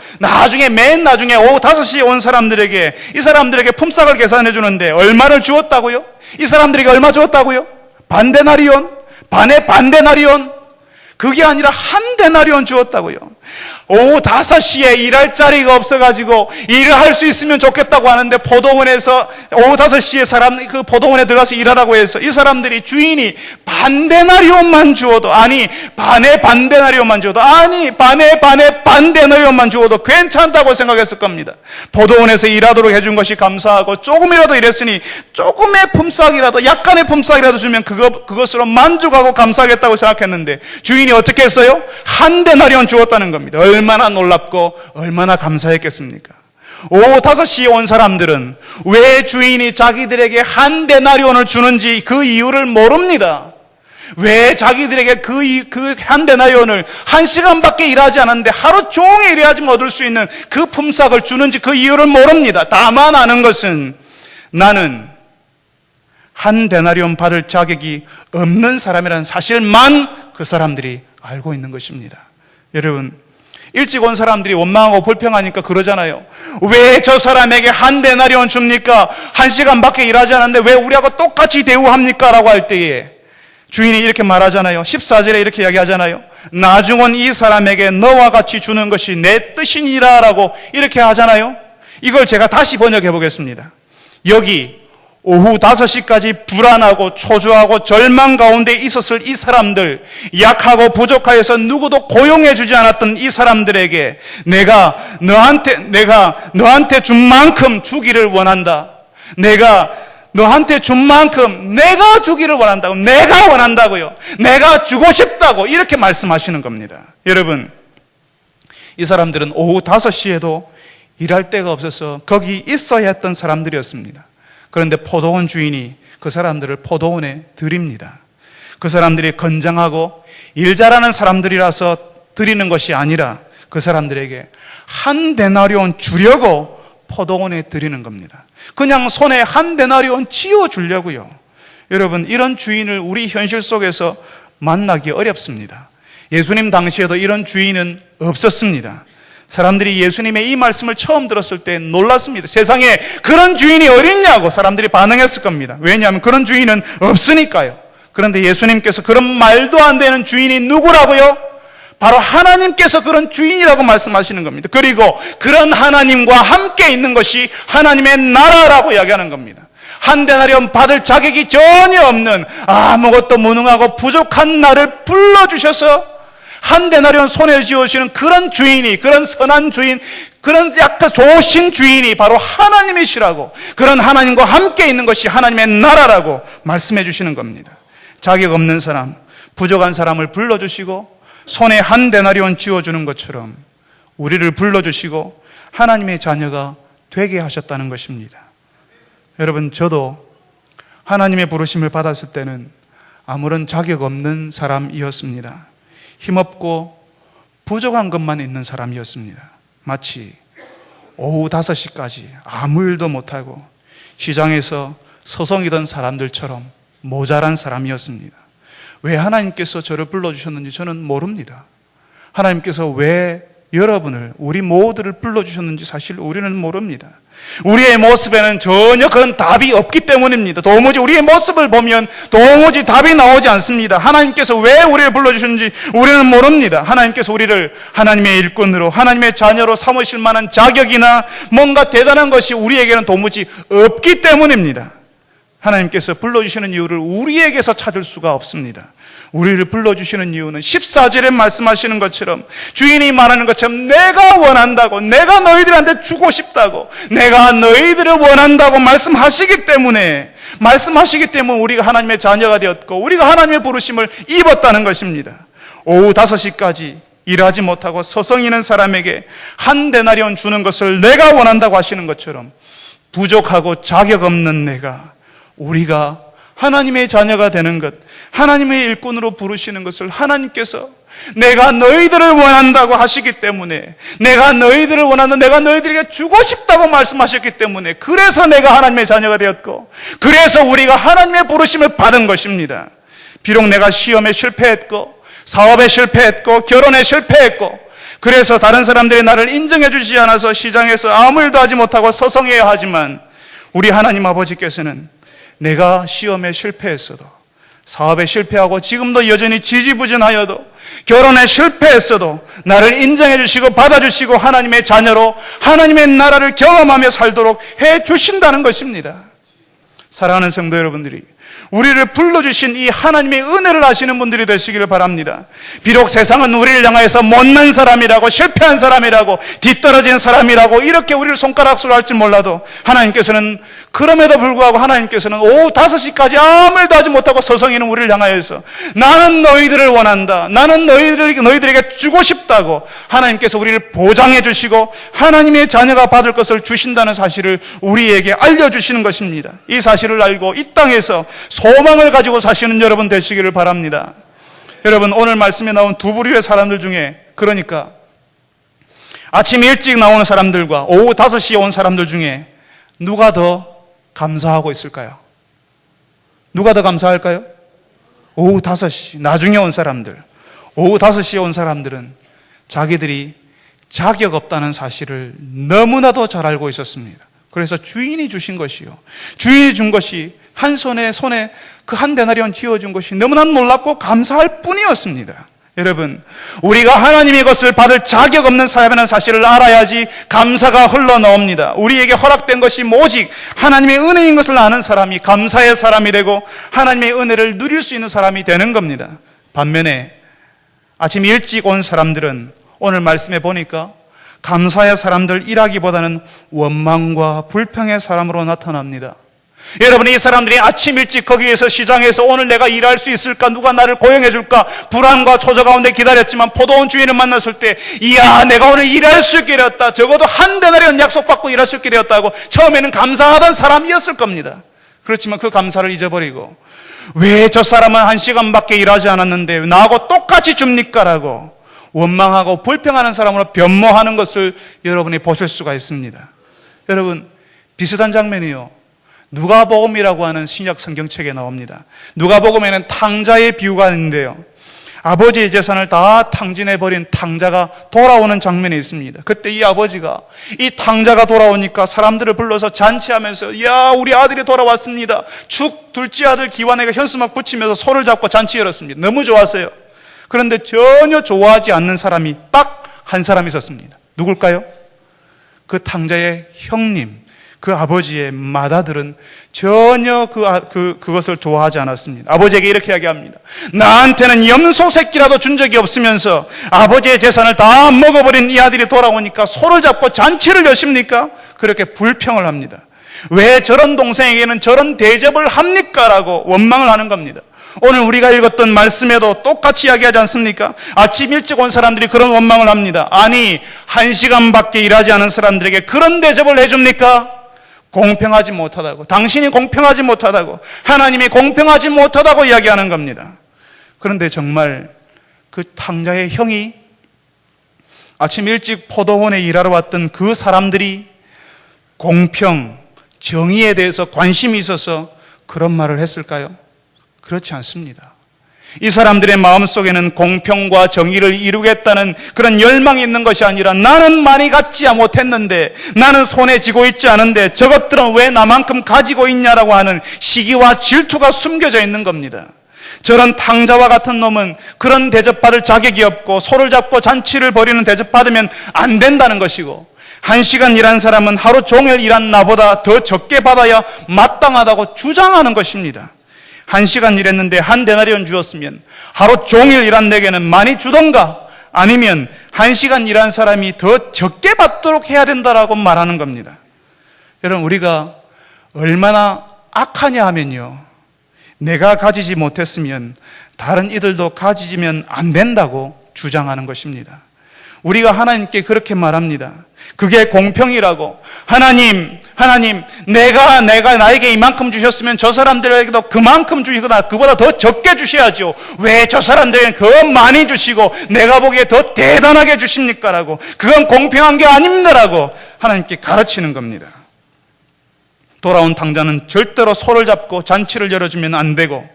맨 나중에 오후 5시에 온 사람들에게, 이 사람들에게 품삯을 계산해 주는데 얼마를 주었다고요? 이 사람들에게 얼마 주었다고요? 반데나리온? 반의 반데나리온? 그게 아니라 한 데나리온 주었다고요. 오후 5시에 일할 자리가 없어가지고 일을 할 수 있으면 좋겠다고 하는데 포도원에서 오후 5시에 그 포도원에 들어가서 일하라고 해서 이 사람들이 주인이 반데나리온만 주어도, 아니 반의 반데나리온만 주어도, 아니 반의 반데나리온만 주어도 괜찮다고 생각했을 겁니다. 포도원에서 일하도록 해준 것이 감사하고 조금이라도 일했으니 조금의 품삯이라도, 약간의 품삯이라도 주면 그것으로 만족하고 감사하겠다고 생각했는데 주인이 어떻게 했어요? 한 데나리온 주었다는 겁니다. 얼마나 놀랍고 얼마나 감사했겠습니까? 오후 5시에 온 사람들은 왜 주인이 자기들에게 한 데나리온을 주는지 그 이유를 모릅니다. 왜 자기들에게 그 한 데나리온을 1시간밖에 일하지 않았는데 하루 종일 일해야지만 얻을 수 있는 그 품삯을 주는지 그 이유를 모릅니다. 다만 아는 것은 나는 한 데나리온 받을 자격이 없는 사람이라는 사실만 그 사람들이 알고 있는 것입니다. 여러분, 일찍 온 사람들이 원망하고 불평하니까 그러잖아요. 왜 저 사람에게 한 데나리온 줍니까? 1시간밖에 일하지 않았는데 왜 우리하고 똑같이 대우합니까? 라고 할 때에 주인이 이렇게 말하잖아요. 14절에 이렇게 이야기하잖아요. 나중은 이 사람에게 너와 같이 주는 것이 내 뜻이니라 라고 이렇게 하잖아요. 이걸 제가 다시 번역해 보겠습니다. 여기 오후 5시까지 불안하고 초조하고 절망 가운데 있었을 이 사람들, 약하고 부족하여서 누구도 고용해 주지 않았던 이 사람들에게 내가 너한테 준 만큼 주기를 원한다. 내가 너한테 준 만큼 내가 주기를 원한다고. 내가 원한다고요. 내가 주고 싶다고 이렇게 말씀하시는 겁니다. 여러분, 이 사람들은 오후 5시에도 일할 데가 없어서 거기 있어야 했던 사람들이었습니다. 그런데 포도원 주인이 그 사람들을 포도원에 들입니다. 그 사람들이 건장하고 일 잘하는 사람들이라서 드리는 것이 아니라 그 사람들에게 한 데나리온 주려고 포도원에 드리는 겁니다. 그냥 손에 한 데나리온 쥐어주려고요. 여러분, 이런 주인을 우리 현실 속에서 만나기 어렵습니다. 예수님 당시에도 이런 주인은 없었습니다. 사람들이 예수님의 이 말씀을 처음 들었을 때 놀랐습니다. 세상에 그런 주인이 어딨냐고 사람들이 반응했을 겁니다. 왜냐하면 그런 주인은 없으니까요. 그런데 예수님께서 그런 말도 안 되는 주인이 누구라고요? 바로 하나님께서 그런 주인이라고 말씀하시는 겁니다. 그리고 그런 하나님과 함께 있는 것이 하나님의 나라라고 이야기하는 겁니다. 한 데나리온 받을 자격이 전혀 없는 아무것도 무능하고 부족한 나를 불러주셔서 한 데나리온 손에 쥐어주시는 그런 주인이, 그런 선한 주인, 그런 약간 좋으신 주인이 바로 하나님이시라고, 그런 하나님과 함께 있는 것이 하나님의 나라라고 말씀해 주시는 겁니다. 자격 없는 사람, 부족한 사람을 불러주시고 손에 한 데나리온 쥐어주는 것처럼 우리를 불러주시고 하나님의 자녀가 되게 하셨다는 것입니다. 여러분, 저도 하나님의 부르심을 받았을 때는 아무런 자격 없는 사람이었습니다. 힘없고 부족한 것만 있는 사람이었습니다. 마치 오후 5시까지 아무 일도 못하고 시장에서 서성이던 사람들처럼 모자란 사람이었습니다. 왜 하나님께서 저를 불러주셨는지 저는 모릅니다. 하나님께서 왜 여러분을, 우리 모두를 불러주셨는지 사실 우리는 모릅니다. 우리의 모습에는 전혀 그런 답이 없기 때문입니다. 도무지 우리의 모습을 보면 도무지 답이 나오지 않습니다. 하나님께서 왜 우리를 불러주셨는지 우리는 모릅니다. 하나님께서 우리를 하나님의 일꾼으로, 하나님의 자녀로 삼으실 만한 자격이나 뭔가 대단한 것이 우리에게는 도무지 없기 때문입니다. 하나님께서 불러주시는 이유를 우리에게서 찾을 수가 없습니다. 우리를 불러주시는 이유는 14절에 말씀하시는 것처럼, 주인이 말하는 것처럼 내가 원한다고, 내가 너희들한테 주고 싶다고, 내가 너희들을 원한다고 말씀하시기 때문에 우리가 하나님의 자녀가 되었고 우리가 하나님의 부르심을 입었다는 것입니다. 오후 5시까지 일하지 못하고 서성이는 사람에게 한 데나리온 주는 것을 내가 원한다고 하시는 것처럼, 부족하고 자격 없는 우리가 하나님의 자녀가 되는 것, 하나님의 일꾼으로 부르시는 것을 하나님께서 내가 너희들을 원한다고 하시기 때문에, 내가 너희들을 원한다, 내가 너희들에게 주고 싶다고 말씀하셨기 때문에, 그래서 내가 하나님의 자녀가 되었고, 그래서 우리가 하나님의 부르심을 받은 것입니다. 비록 내가 시험에 실패했고, 사업에 실패했고, 결혼에 실패했고, 그래서 다른 사람들이 나를 인정해 주지 않아서 시장에서 아무 일도 하지 못하고 서성해야 하지만, 우리 하나님 아버지께서는 내가 시험에 실패했어도, 사업에 실패하고 지금도 여전히 지지부진하여도, 결혼에 실패했어도 나를 인정해 주시고 받아주시고 하나님의 자녀로 하나님의 나라를 경험하며 살도록 해 주신다는 것입니다. 사랑하는 성도 여러분들이, 우리를 불러주신 이 하나님의 은혜를 아시는 분들이 되시기를 바랍니다. 비록 세상은 우리를 향해서 못난 사람이라고, 실패한 사람이라고, 뒤떨어진 사람이라고 이렇게 우리를 손가락질로 할지 몰라도, 하나님께서는, 그럼에도 불구하고 하나님께서는 오후 5시까지 아무 일도 하지 못하고 서성이는 우리를 향하여서 나는 너희들을 원한다, 나는 너희들에게 주고 싶다고 하나님께서 우리를 보장해 주시고 하나님의 자녀가 받을 것을 주신다는 사실을 우리에게 알려주시는 것입니다. 이 사실을 알고 이 땅에서 소망을 가지고 사시는 여러분 되시기를 바랍니다. 여러분, 오늘 말씀에 나온 두 부류의 사람들 중에, 그러니까 아침 일찍 나오는 사람들과 오후 5시에 온 사람들 중에 누가 더 감사하고 있을까요? 누가 더 감사할까요? 오후 5시, 나중에 온 사람들. 오후 5시에 온 사람들은 자기들이 자격 없다는 사실을 너무나도 잘 알고 있었습니다. 그래서 주인이 주신 것이요, 주인이 준 것이 한 손에 그 한 데나리온 쥐어준 것이 너무나 놀랍고 감사할 뿐이었습니다. 여러분, 우리가 하나님의 것을 받을 자격 없는 사람이라는 사실을 알아야지 감사가 흘러나옵니다. 우리에게 허락된 것이 오직 하나님의 은혜인 것을 아는 사람이 감사의 사람이 되고 하나님의 은혜를 누릴 수 있는 사람이 되는 겁니다. 반면에 아침 일찍 온 사람들은 오늘 말씀해 보니까 감사의 사람들이라기보다는 원망과 불평의 사람으로 나타납니다. 여러분, 이 사람들이 아침 일찍 거기에서 시장에서 오늘 내가 일할 수 있을까, 누가 나를 고용해 줄까, 불안과 초조 가운데 기다렸지만 포도원 주인을 만났을 때, 이야, 내가 오늘 일할 수 있게 되었다, 적어도 한 데나리온 약속받고 일할 수 있게 되었다고 처음에는 감사하던 사람이었을 겁니다. 그렇지만 그 감사를 잊어버리고, 왜 저 사람은 1시간밖에 일하지 않았는데 나하고 똑같이 줍니까? 라고 원망하고 불평하는 사람으로 변모하는 것을 여러분이 보실 수가 있습니다. 여러분, 비슷한 장면이요, 누가복음이라고 하는 신약 성경책에 나옵니다. 누가복음에는 탕자의 비유가 있는데요, 아버지의 재산을 다 탕진해버린 탕자가 돌아오는 장면이 있습니다. 그때 이 아버지가, 이 탕자가 돌아오니까 사람들을 불러서 잔치하면서, 야, 우리 아들이 돌아왔습니다. 축 둘째 아들 기환이가 현수막 붙이면서 소를 잡고 잔치 열었습니다. 너무 좋았어요. 그런데 전혀 좋아하지 않는 사람이 딱 한 사람 있었습니다. 누굴까요? 그 탕자의 형님, 그 아버지의 맏아들은 전혀 그것을 좋아하지 않았습니다. 아버지에게 이렇게 이야기합니다. 나한테는 염소 새끼라도 준 적이 없으면서 아버지의 재산을 다 먹어버린 이 아들이 돌아오니까 소를 잡고 잔치를 여십니까? 그렇게 불평을 합니다. 왜 저런 동생에게는 저런 대접을 합니까? 라고 원망을 하는 겁니다. 오늘 우리가 읽었던 말씀에도 똑같이 이야기하지 않습니까? 아침 일찍 온 사람들이 그런 원망을 합니다. 아니, 1시간밖에 일하지 않은 사람들에게 그런 대접을 해줍니까? 공평하지 못하다고, 당신이 공평하지 못하다고, 하나님이 공평하지 못하다고 이야기하는 겁니다. 그런데 정말 그 탕자의 형이 아침 일찍 포도원에 일하러 왔던 그 사람들이 공평, 정의에 대해서 관심이 있어서 그런 말을 했을까요? 그렇지 않습니다. 이 사람들의 마음속에는 공평과 정의를 이루겠다는 그런 열망이 있는 것이 아니라 나는 많이 갖지 못했는데, 나는 손에 쥐고 있지 않은데 저것들은 왜 나만큼 가지고 있냐라고 하는 시기와 질투가 숨겨져 있는 겁니다. 저런 탕자와 같은 놈은 그런 대접받을 자격이 없고 소를 잡고 잔치를 벌이는 대접받으면 안 된다는 것이고, 1시간 일한 사람은 하루 종일 일한 나보다 더 적게 받아야 마땅하다고 주장하는 것입니다. 1시간 일했는데 한 데나리온 주었으면 하루 종일 일한 내게는 많이 주던가, 아니면 1시간 일한 사람이 더 적게 받도록 해야 된다라고 말하는 겁니다. 여러분, 우리가 얼마나 악하냐 하면요, 내가 가지지 못했으면 다른 이들도 가지면 안 된다고 주장하는 것입니다. 우리가 하나님께 그렇게 말합니다. 그게 공평이라고. 하나님, 내가 나에게 이만큼 주셨으면 저 사람들에게도 그만큼 주시거나 그보다 더 적게 주셔야죠. 왜 저 사람들에게는 더 많이 주시고 내가 보기에 더 대단하게 주십니까? 라고. 그건 공평한 게 아닙니다라고 하나님께 가르치는 겁니다. 돌아온 탕자는 절대로 소를 잡고 잔치를 열어주면 안 되고,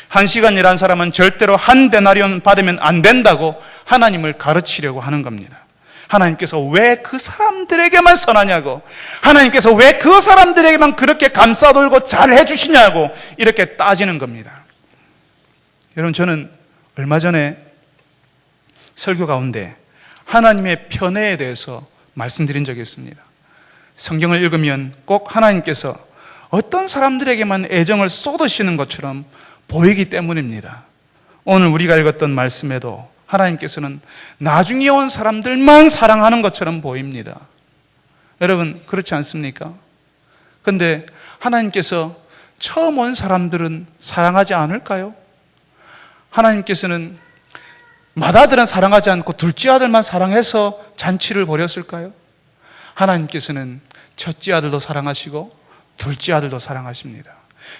1시간 일한 사람은 절대로 한 데나리온 받으면 안 된다고 하나님을 가르치려고 하는 겁니다. 하나님께서 왜 그 사람들에게만 선하냐고, 하나님께서 왜 그 사람들에게만 그렇게 감싸돌고 잘 해주시냐고 이렇게 따지는 겁니다. 여러분, 저는 얼마 전에 설교 가운데 하나님의 편애에 대해서 말씀드린 적이 있습니다. 성경을 읽으면 꼭 하나님께서 어떤 사람들에게만 애정을 쏟으시는 것처럼 보이기 때문입니다. 오늘 우리가 읽었던 말씀에도 하나님께서는 나중에 온 사람들만 사랑하는 것처럼 보입니다. 여러분, 그렇지 않습니까? 그런데 하나님께서 처음 온 사람들은 사랑하지 않을까요? 하나님께서는 맏아들은 사랑하지 않고 둘째 아들만 사랑해서 잔치를 벌였을까요? 하나님께서는 첫째 아들도 사랑하시고 둘째 아들도 사랑하십니다.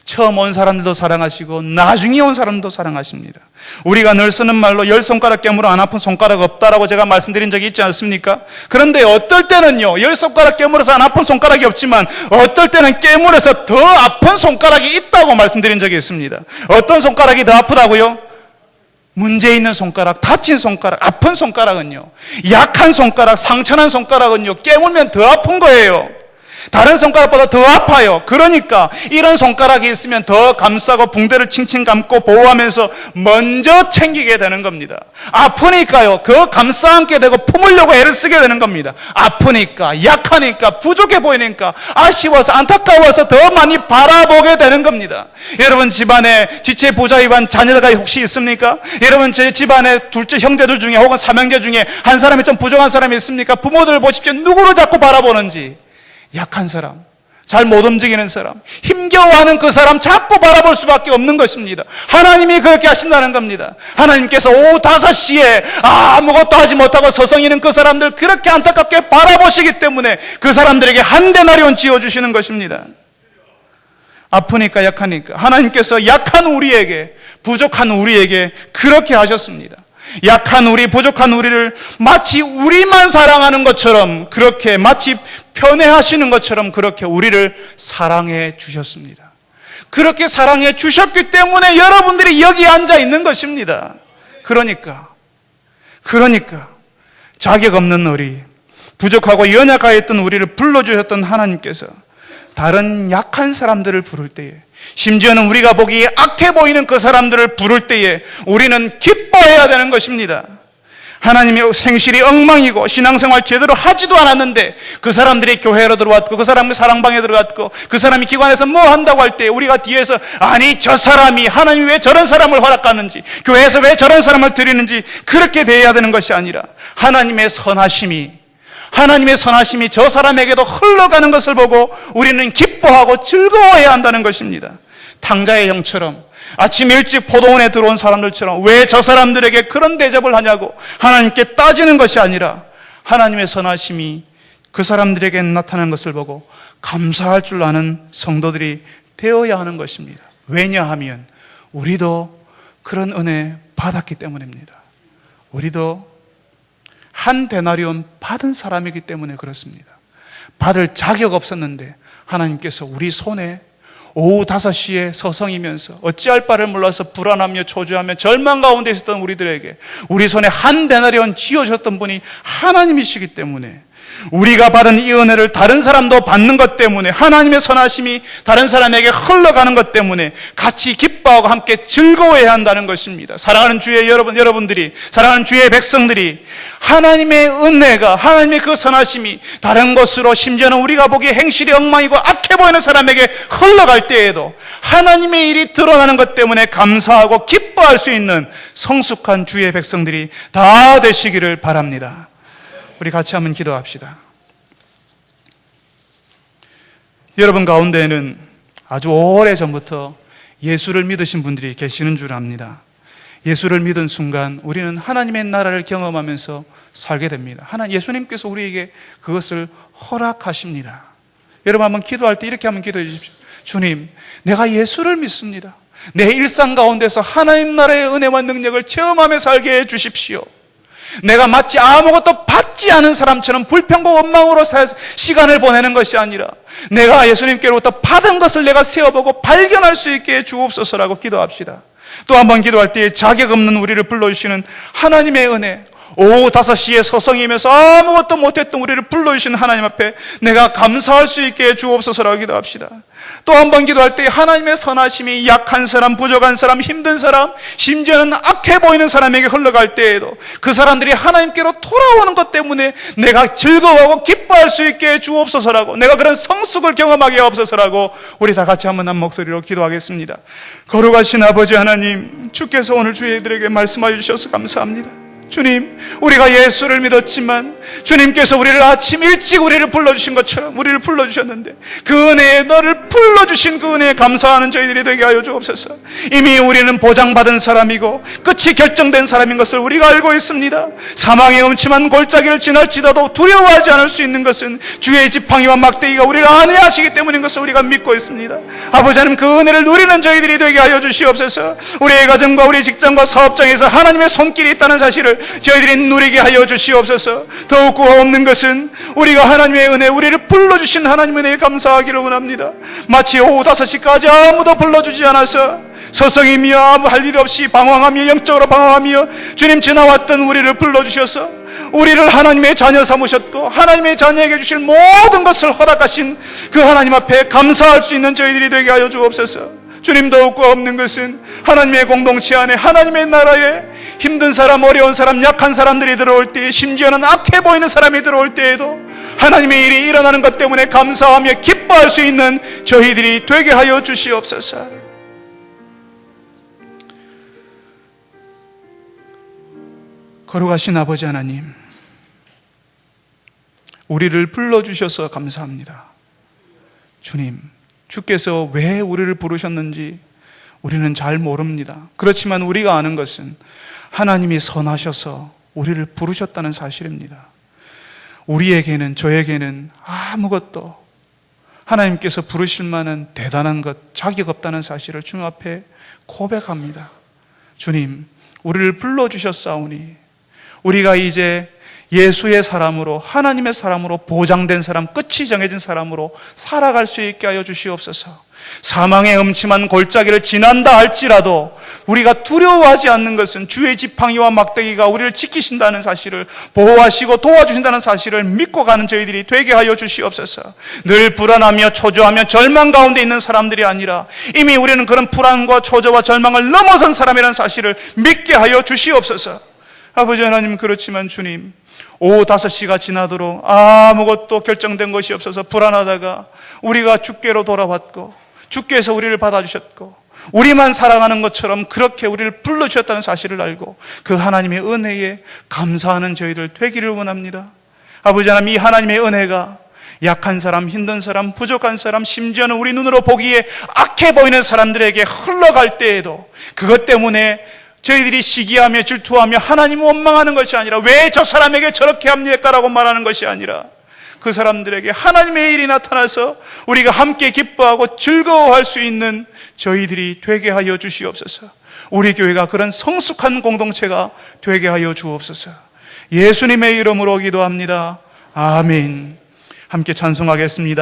처음 온 사람들도 사랑하시고 나중에 온 사람도 사랑하십니다. 우리가 늘 쓰는 말로 10손가락 깨물어 안 아픈 손가락 없다라고 제가 말씀드린 적이 있지 않습니까? 그런데 어떨 때는요, 10손가락 깨물어서 안 아픈 손가락이 없지만 어떨 때는 깨물어서 더 아픈 손가락이 있다고 말씀드린 적이 있습니다. 어떤 손가락이 더 아프다고요? 문제 있는 손가락, 다친 손가락, 아픈 손가락은요, 약한 손가락, 상처난 손가락은요, 깨물면 더 아픈 거예요. 다른 손가락보다 더 아파요. 그러니까 이런 손가락이 있으면 더 감싸고 붕대를 칭칭 감고 보호하면서 먼저 챙기게 되는 겁니다. 아프니까요, 그 감싸 안게 되고 품으려고 애를 쓰게 되는 겁니다. 아프니까, 약하니까, 부족해 보이니까, 아쉬워서, 안타까워서 더 많이 바라보게 되는 겁니다. 여러분 집안에 지체 부자 위반 자녀가 혹시 있습니까? 여러분 제 집안에 둘째 형제들 중에 혹은 삼형제 중에 한 사람이 좀 부족한 사람이 있습니까? 부모들을 보십시오. 누구를 자꾸 바라보는지. 약한 사람, 잘 못 움직이는 사람, 힘겨워하는 그 사람 자꾸 바라볼 수밖에 없는 것입니다. 하나님이 그렇게 하신다는 겁니다. 하나님께서 오후 5시에 아무것도 하지 못하고 서성이는 그 사람들 그렇게 안타깝게 바라보시기 때문에 그 사람들에게 한 데나리온 지어주시는 것입니다. 아프니까, 약하니까 하나님께서 약한 우리에게, 부족한 우리에게 그렇게 하셨습니다. 약한 우리, 부족한 우리를 마치 우리만 사랑하는 것처럼, 그렇게 마치 편애하시는 것처럼 그렇게 우리를 사랑해 주셨습니다. 그렇게 사랑해 주셨기 때문에 여러분들이 여기 앉아 있는 것입니다. 그러니까 자격 없는 우리, 부족하고 연약하였던 우리를 불러주셨던 하나님께서 다른 약한 사람들을 부를 때에, 심지어는 우리가 보기에 악해 보이는 그 사람들을 부를 때에 우리는 기뻐해야 되는 것입니다. 하나님의 생실이 엉망이고 신앙생활 제대로 하지도 않았는데 그 사람들이 교회로 들어왔고 그 사람이 사랑방에 들어갔고 그 사람이 기관에서 뭐 한다고 할 때 우리가 뒤에서 아니 저 사람이 하나님이 왜 저런 사람을 허락하는지, 교회에서 왜 저런 사람을 드리는지 그렇게 대해야 되는 것이 아니라 하나님의 선하심이 저 사람에게도 흘러가는 것을 보고 우리는 기뻐하고 즐거워해야 한다는 것입니다. 탕자의 형처럼, 아침 일찍 포도원에 들어온 사람들처럼 왜 저 사람들에게 그런 대접을 하냐고 하나님께 따지는 것이 아니라 하나님의 선하심이 그 사람들에게 나타나는 것을 보고 감사할 줄 아는 성도들이 되어야 하는 것입니다. 왜냐하면 우리도 그런 은혜 받았기 때문입니다. 우리도 한 데나리온 받은 사람이기 때문에 그렇습니다. 받을 자격 없었는데 하나님께서 우리 손에 오후 5시에 서성이면서 어찌할 바를 몰라서 불안하며 초조하며 절망 가운데 있었던 우리들에게 우리 손에 한 데나리온 쥐어주셨던 분이 하나님이시기 때문에, 우리가 받은 이 은혜를 다른 사람도 받는 것 때문에, 하나님의 선하심이 다른 사람에게 흘러가는 것 때문에 같이 기뻐하고 함께 즐거워해야 한다는 것입니다. 사랑하는 주의 여러분들이, 사랑하는 주의 백성들이, 하나님의 은혜가, 하나님의 그 선하심이 다른 곳으로, 심지어는 우리가 보기에 행실이 엉망이고 악해 보이는 사람에게 흘러갈 때에도 하나님의 일이 드러나는 것 때문에 감사하고 기뻐할 수 있는 성숙한 주의 백성들이 다 되시기를 바랍니다. 우리 같이 한번 기도합시다. 여러분 가운데에는 아주 오래전부터 예수를 믿으신 분들이 계시는 줄 압니다. 예수를 믿은 순간 우리는 하나님의 나라를 경험하면서 살게 됩니다. 예수님께서 우리에게 그것을 허락하십니다. 여러분 한번 기도할 때 이렇게 한번 기도해 주십시오. 주님, 내가 예수를 믿습니다. 내 일상 가운데서 하나님 나라의 은혜와 능력을 체험하며 살게 해 주십시오. 내가 마치 아무것도 받지 않은 사람처럼 불평과 원망으로 시간을 보내는 것이 아니라 내가 예수님께로부터 받은 것을 내가 세어보고 발견할 수 있게 해 주옵소서라고 기도합시다. 또 한 번 기도할 때 자격 없는 우리를 불러주시는 하나님의 은혜, 오후 5시에 서성이면서 아무것도 못했던 우리를 불러주신 하나님 앞에 내가 감사할 수 있게 해 주옵소서라고 기도합시다. 또 한 번 기도할 때 하나님의 선하심이 약한 사람, 부족한 사람, 힘든 사람, 심지어는 악해 보이는 사람에게 흘러갈 때에도 그 사람들이 하나님께로 돌아오는 것 때문에 내가 즐거워하고 기뻐할 수 있게 해 주옵소서라고, 내가 그런 성숙을 경험하게 하옵소서라고 우리 다 같이 한번 한 목소리로 기도하겠습니다. 거룩하신 아버지 하나님, 주께서 오늘 저희들에게 말씀해 주셔서 감사합니다. 주님, 우리가 예수를 믿었지만 주님께서 우리를 아침 일찍 우리를 불러주신 것처럼 우리를 불러주셨는데 그 은혜에 너를 불러주신 그 은혜에 감사하는 저희들이 되게 하여 주옵소서. 이미 우리는 보장받은 사람이고 끝이 결정된 사람인 것을 우리가 알고 있습니다. 사망의 음침한 골짜기를 지날지라도 두려워하지 않을 수 있는 것은 주의 지팡이와 막대기가 우리를 안위하시기 때문인 것을 우리가 믿고 있습니다. 아버지 하나님, 그 은혜를 누리는 저희들이 되게 하여 주시옵소서. 우리의 가정과 우리 직장과 사업장에서 하나님의 손길이 있다는 사실을 저희들이 누리게 하여 주시옵소서. 더욱 구하 없는 것은 우리가 하나님의 은혜, 우리를 불러주신 하나님의 은혜에 감사하기를 원합니다. 마치 오후 5시까지 아무도 불러주지 않아서 서성이며 아무 할 일 없이 방황하며, 영적으로 방황하며 주님 지나왔던 우리를 불러주셔서 우리를 하나님의 자녀 삼으셨고 하나님의 자녀에게 주실 모든 것을 허락하신 그 하나님 앞에 감사할 수 있는 저희들이 되게 하여 주옵소서. 주님, 더욱 없는 것은 하나님의 공동체 안에, 하나님의 나라에 힘든 사람, 어려운 사람, 약한 사람들이 들어올 때, 심지어는 악해 보이는 사람이 들어올 때에도 하나님의 일이 일어나는 것 때문에 감사하며 기뻐할 수 있는 저희들이 되게 하여 주시옵소서. 거룩하신 아버지 하나님, 우리를 불러주셔서 감사합니다. 주님, 주께서 왜 우리를 부르셨는지 우리는 잘 모릅니다. 그렇지만 우리가 아는 것은 하나님이 선하셔서 우리를 부르셨다는 사실입니다. 우리에게는, 저에게는 아무것도 하나님께서 부르실 만한 대단한 것, 자격 없다는 사실을 주님 앞에 고백합니다. 주님, 우리를 불러주셨사오니 우리가 이제 예수의 사람으로, 하나님의 사람으로 보장된 사람, 끝이 정해진 사람으로 살아갈 수 있게 하여 주시옵소서. 사망의 음침한 골짜기를 지난다 할지라도 우리가 두려워하지 않는 것은 주의 지팡이와 막대기가 우리를 지키신다는 사실을, 보호하시고 도와주신다는 사실을 믿고 가는 저희들이 되게 하여 주시옵소서. 늘 불안하며 초조하며 절망 가운데 있는 사람들이 아니라 이미 우리는 그런 불안과 초조와 절망을 넘어선 사람이라는 사실을 믿게 하여 주시옵소서. 아버지 하나님, 그렇지만 주님, 오후 5시가 지나도록 아무것도 결정된 것이 없어서 불안하다가 우리가 주께로 돌아왔고 주께서 우리를 받아주셨고 우리만 사랑하는 것처럼 그렇게 우리를 불러주셨다는 사실을 알고 그 하나님의 은혜에 감사하는 저희들 되기를 원합니다. 아버지 하나님, 이 하나님의 은혜가 약한 사람, 힘든 사람, 부족한 사람, 심지어는 우리 눈으로 보기에 악해 보이는 사람들에게 흘러갈 때에도 그것 때문에 저희들이 시기하며 질투하며 하나님을 원망하는 것이 아니라 왜 저 사람에게 저렇게 합니까라고 말하는 것이 아니라 그 사람들에게 하나님의 일이 나타나서 우리가 함께 기뻐하고 즐거워할 수 있는 저희들이 되게 하여 주시옵소서. 우리 교회가 그런 성숙한 공동체가 되게 하여 주옵소서. 예수님의 이름으로 기도합니다. 아멘. 함께 찬송하겠습니다.